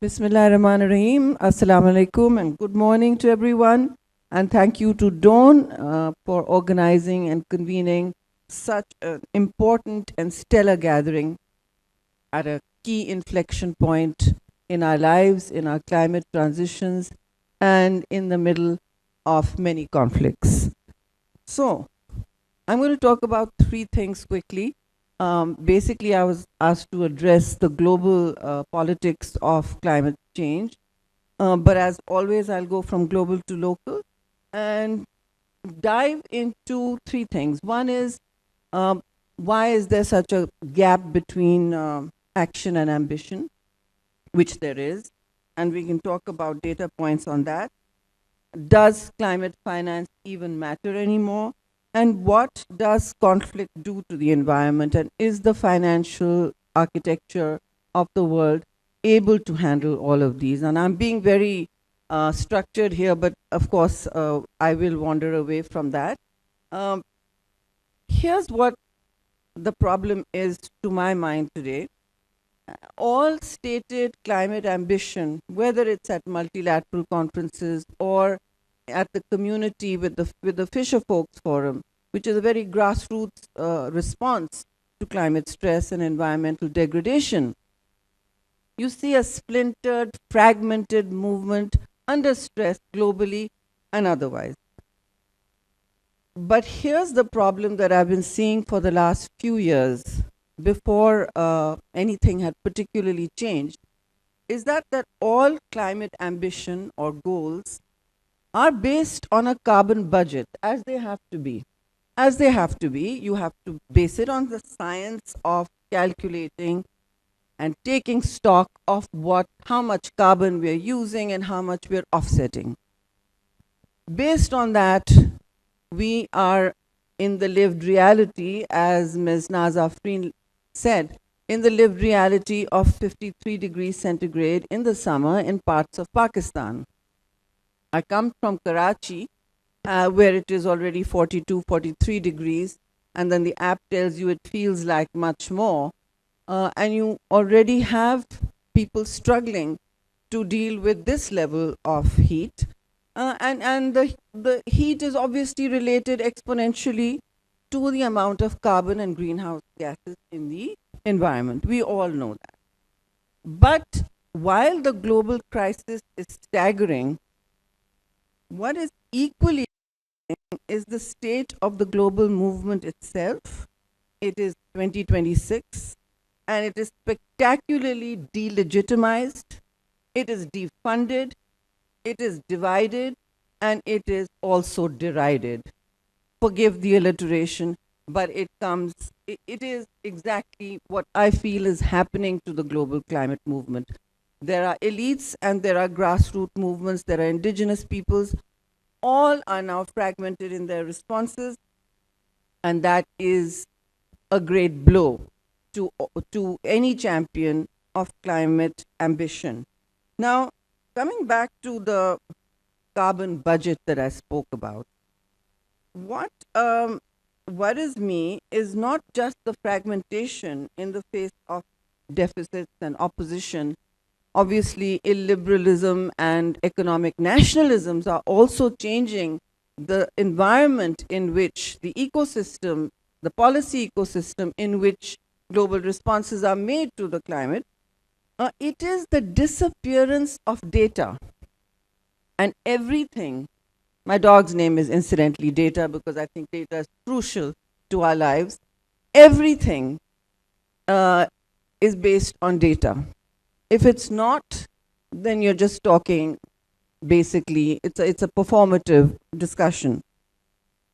Bismillahirrahmanirrahim. Assalamu alaikum and good morning to everyone. And thank you to Dawn for organizing and convening such an important and stellar gathering at a key inflection point in our lives, in our climate transitions, and in the middle of many conflicts. So, I'm going to talk about three things quickly. Basically, I was asked to address the global politics of climate change. But as always, I'll go from global to local and dive into three things. One is um, why is there such a gap between action and ambition, which there is, and we can talk about data points on that. Does climate finance even matter anymore? And what does conflict do to the environment? And is the financial architecture of the world able to handle all of these? And I'm being very structured here, but of course, I will wander away from that. Um, Here's what the problem is to my mind today. All stated climate ambition, whether it's at multilateral conferences or at the community with the Fisher Folks Forum, which is a very grassroots response to climate stress and environmental degradation. You see a splintered, fragmented movement under stress globally and otherwise. But here's the problem that I've been seeing for the last few years, before anything had particularly changed, is that all climate ambition or goals are based on a carbon budget, as they have to be. As they have to be, you have to base it on the science of calculating and taking stock of how much carbon we're using and how much we're offsetting. Based on that, we are in the lived reality, as Ms. Naza Freen said, in the lived reality of 53 degrees centigrade in the summer in parts of Pakistan. I come from Karachi, where it is already 42, 43 degrees, and then the app tells you it feels like much more. And you already have people struggling to deal with this level of heat. And the heat is obviously related exponentially to the amount of carbon and greenhouse gases in the environment. We all know that. But while the global crisis is staggering, what is equally is the state of the global movement itself. It is 2026, and it is spectacularly delegitimized, it is defunded, it is divided, and it is also derided. Forgive the alliteration, but it is exactly what I feel is happening to the global climate movement. There are elites and there are grassroots movements, there are indigenous peoples, all are now fragmented in their responses, and that is a great blow to any champion of climate ambition. Now, coming back to the carbon budget that I spoke about, what worries me is not just the fragmentation in the face of deficits and opposition. Obviously, illiberalism and economic nationalisms are also changing the environment in which the ecosystem, the policy ecosystem in which global responses are made to the climate. It is the disappearance of data and everything. My dog's name is incidentally Data, because I think data is crucial to our lives. Everything is based on data. If it's not, then you're just talking, basically, it's a performative discussion.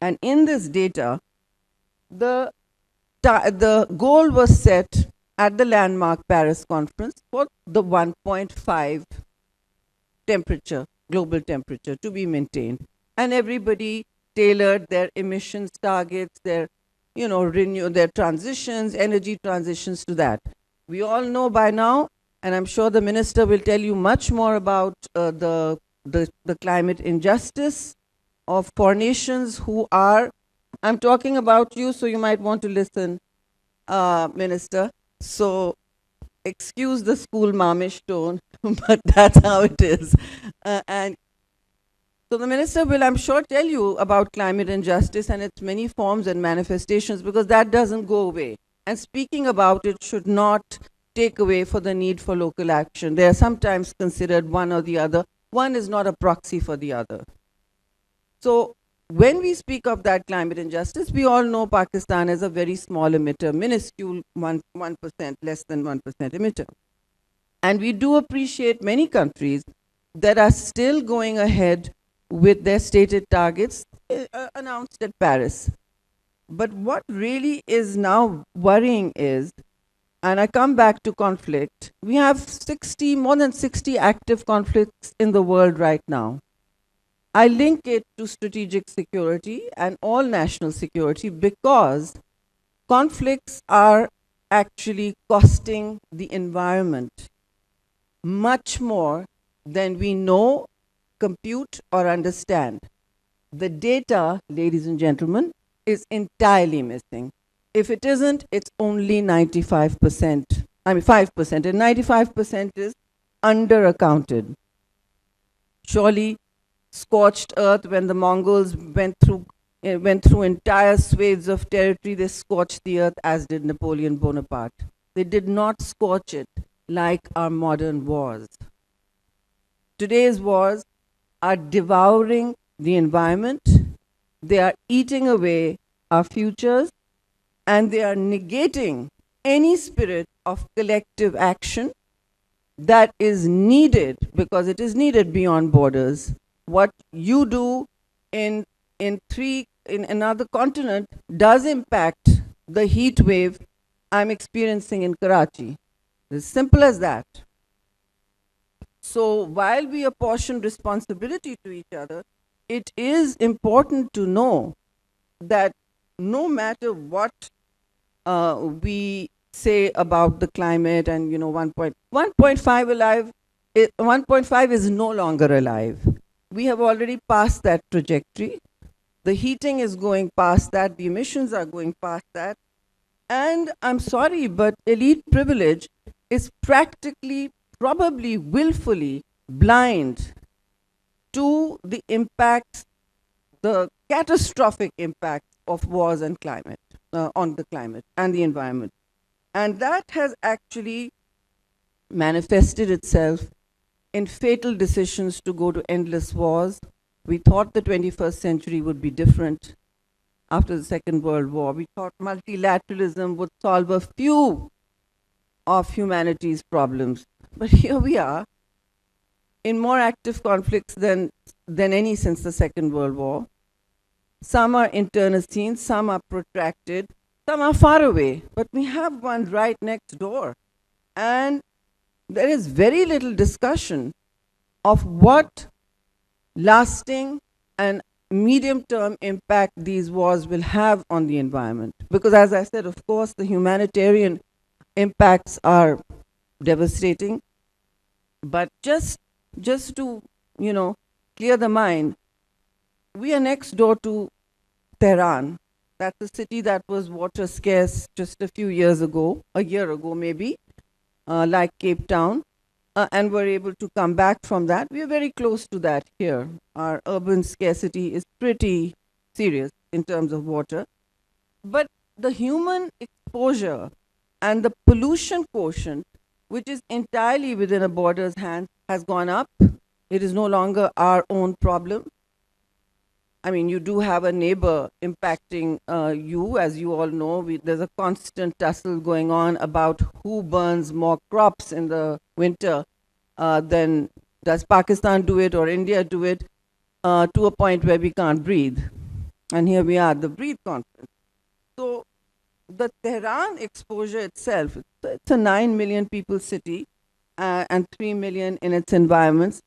And in this data, the goal was set at the landmark Paris conference for the 1.5 temperature, global temperature, to be maintained. And everybody tailored their emissions targets, their their transitions, energy transitions to that. We all know by now, and I'm sure the minister will tell you much more about the climate injustice of poor nations who are, I'm talking about you, so you might want to listen, Minister. So excuse the school momish tone, but that's how it is. And so the minister will, I'm sure, tell you about climate injustice and its many forms and manifestations, because that doesn't go away. And speaking about it should not take away for the need for local action. They are sometimes considered one or the other. One is not a proxy for the other. So when we speak of that climate injustice, we all know Pakistan is a very small emitter, minuscule 1%, less than 1% emitter. And we do appreciate many countries that are still going ahead with their stated targets announced at Paris. But what really is now worrying is, and I come back to conflict, we have more than 60 active conflicts in the world right now. I link it to strategic security and all national security because conflicts are actually costing the environment much more than we know, compute, or understand. The data, ladies and gentlemen, is entirely missing. If it isn't, it's only 95%. I mean, 5%, and 95% is underaccounted. Surely, scorched earth, when the Mongols went through entire swathes of territory, they scorched the earth, as did Napoleon Bonaparte. They did not scorch it like our modern wars. Today's wars are devouring the environment, they are eating away our futures, and they are negating any spirit of collective action that is needed, because it is needed beyond borders. What you do in another continent does impact the heat wave I'm experiencing in Karachi. As simple as that. So while we apportion responsibility to each other, it is important to know that no matter what we say about the climate, and 1.5 alive, 1.5 is no longer alive. We have already passed that trajectory. The heating is going past that, the emissions are going past that. And I'm sorry, but elite privilege is practically, probably willfully blind to the impacts, the catastrophic impacts of wars and climate, on the climate and the environment. And that has actually manifested itself in fatal decisions to go to endless wars. We thought the 21st century would be different after the Second World War. We thought multilateralism would solve a few of humanity's problems. But here we are, in more active conflicts than any since the Second World War. Some are internecine, some are protracted, some are far away, but we have one right next door. And there is very little discussion of what lasting and medium-term impact these wars will have on the environment. Because as I said, of course, the humanitarian impacts are devastating. But just to, clear the mind, we are next door to Tehran. That's a city that was water scarce just a year ago maybe, like Cape Town, and were able to come back from that. We are very close to that here. Our urban scarcity is pretty serious in terms of water. But the human exposure and the pollution quotient, which is entirely within a border's hands, has gone up. It is no longer our own problem. I mean, you do have a neighbor impacting you, as you all know. There's a constant tussle going on about who burns more crops in the winter than does Pakistan do it or India do it, to a point where we can't breathe. And here we are at the Breathe Conference. So the Tehran exposure itself, it's a 9 million people city and 3 million in its environments.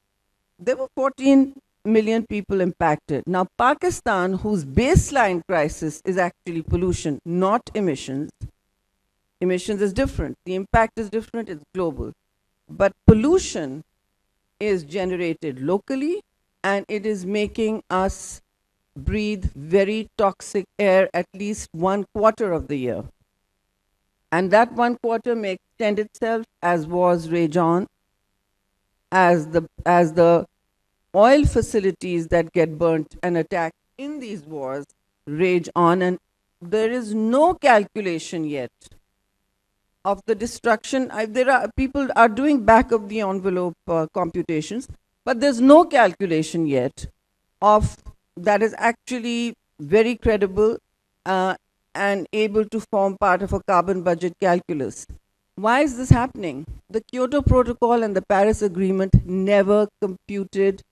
There were 14 million people impacted. Now, Pakistan, whose baseline crisis is actually pollution, not emissions. Emissions is different. The impact is different. It's global. But pollution is generated locally, and it is making us breathe very toxic air at least 1/4 of the year. And that 1/4 makes extend itself as wars rage on, as the oil facilities that get burnt and attacked in these wars rage on, and there is no calculation yet of the destruction. There are people are doing back of the envelope computations, but there's no calculation yet of that is actually very credible uh, and able to form part of a carbon budget calculus. Why is this happening? The Kyoto Protocol and the Paris Agreement never computed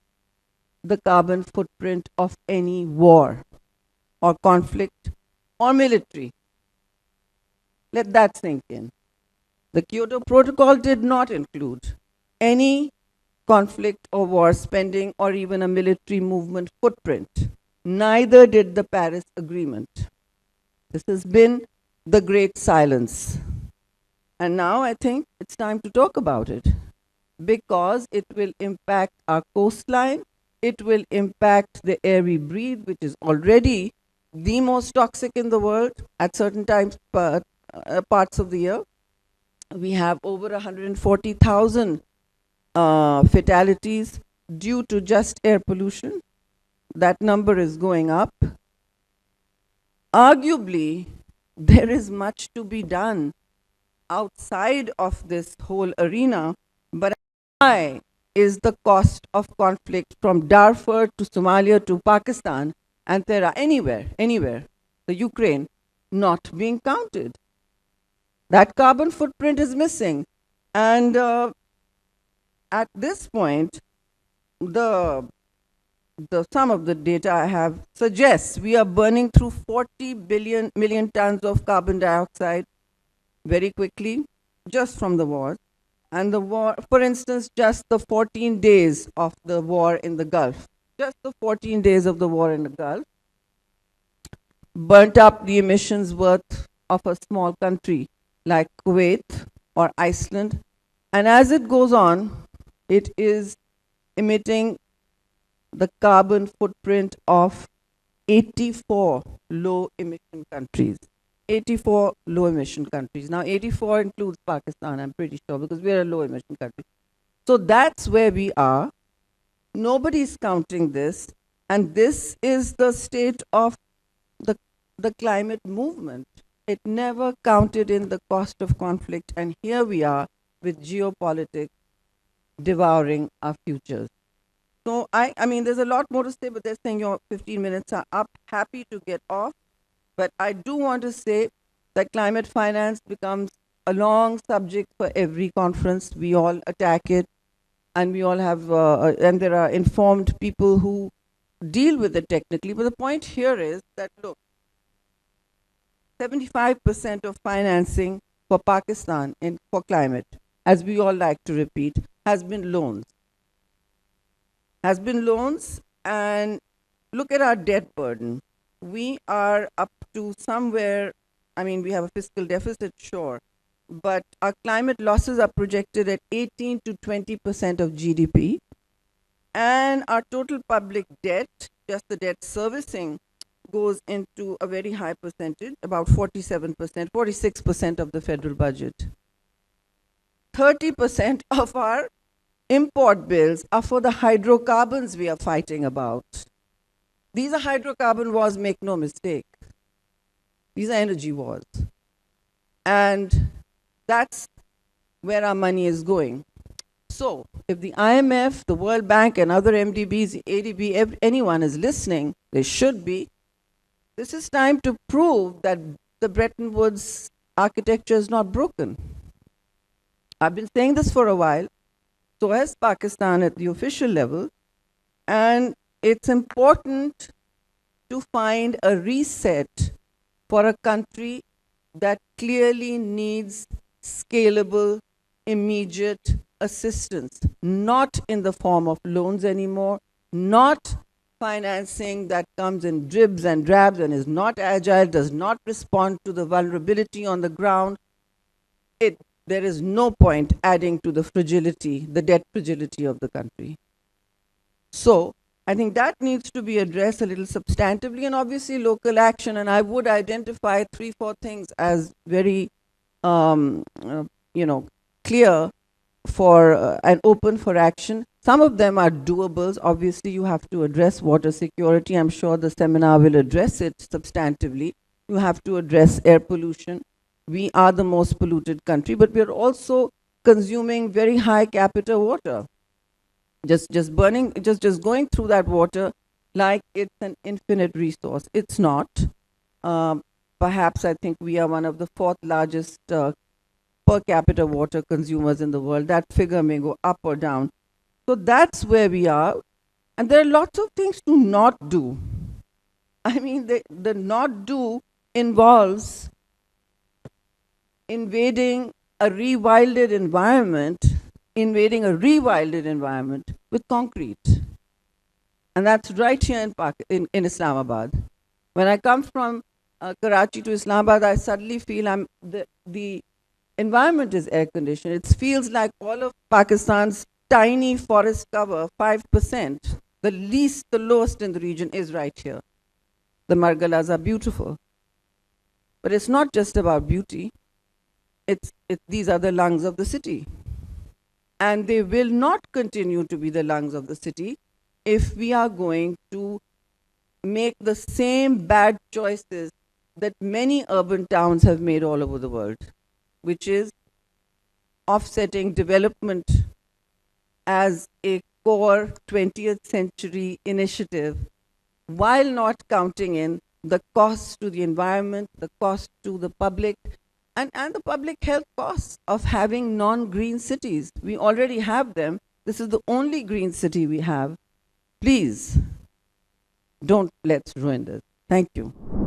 the carbon footprint of any war or conflict or military. Let that sink in. The Kyoto Protocol did not include any conflict or war spending or even a military movement footprint. Neither did the Paris Agreement. This has been the great silence. And now I think it's time to talk about it, because it will impact our coastline, it will impact the air we breathe, which is already the most toxic in the world at certain times, parts of the year. We have over 140,000 fatalities due to just air pollution. That number is going up. Arguably, there is much to be done outside of this whole arena, but high is the cost of conflict from Darfur to Somalia to Pakistan, and there are anywhere, the Ukraine, not being counted. That carbon footprint is missing. And at this point, the sum of the data I have suggests we are burning through 40 million tons of carbon dioxide very quickly, just from the wars. And the war, for instance, just the 14 days of the war in the Gulf, just the 14 days of the war in the Gulf, burnt up the emissions worth of a small country like Kuwait or Iceland. And as it goes on, it is emitting the carbon footprint of 84 low emission countries. 84 low emission countries. Now 84 includes Pakistan, I'm pretty sure, because we're a low emission country. So that's where we are. Nobody's counting this. And this is the state of the climate movement. It never counted in the cost of conflict. And here we are with geopolitics devouring our futures. So I mean, there's a lot more to say, but they're saying your 15 minutes are up. Happy to get off. But I do want to say that climate finance becomes a long subject for every conference. We all attack it, and we all have, and there are informed people who deal with it technically. But the point here is that, look, 75% of financing for Pakistan for climate, as we all like to repeat, has been loans. And look at our debt burden. We are up to somewhere, I mean, we have a fiscal deficit, sure, but our climate losses are projected at 18 to 20% of GDP. And our total public debt, just the debt servicing, goes into a very high percentage, about 47%, 46% of the federal budget. 30% of our import bills are for the hydrocarbons we are fighting about. These are hydrocarbon wars, make no mistake. These are energy wars. And that's where our money is going. So if the IMF, the World Bank, and other MDBs, the ADB, anyone is listening, they should be. This is time to prove that the Bretton Woods architecture is not broken. I've been saying this for a while. So has Pakistan at the official level. And it's important to find a reset for a country that clearly needs scalable, immediate assistance, not in the form of loans anymore, not financing that comes in dribs and drabs and is not agile, does not respond to the vulnerability on the ground. There is no point adding to the fragility, the debt fragility of the country. So I think that needs to be addressed a little substantively, and obviously local action. And I would identify 3-4 things as very clear for and open for action. Some of them are doables. Obviously, you have to address water security. I'm sure the seminar will address it substantively. You have to address air pollution. We are the most polluted country, but we're also consuming very high capita water. Just going through that water like it's an infinite resource. It's not. Um, Perhaps I think we are one of the fourth largest per capita water consumers in the world. That figure may go up or down. So that's where we are. And there are lots of things to not do. I mean, the not do involves invading a rewilded environment, with concrete. And that's right here in Islamabad. When I come from Karachi to Islamabad, I suddenly feel the environment is air conditioned. It feels like all of Pakistan's tiny forest cover, 5%, the lowest in the region, is right here. The Margalas are beautiful. But it's not just about beauty. These are the lungs of the city. And they will not continue to be the lungs of the city if we are going to make the same bad choices that many urban towns have made all over the world, which is offsetting development as a core 20th century initiative while not counting in the cost to the environment, the cost to the public, and the public health costs of having non-green cities. We already have them. This is the only green city we have. Please, let's ruin this. Thank you.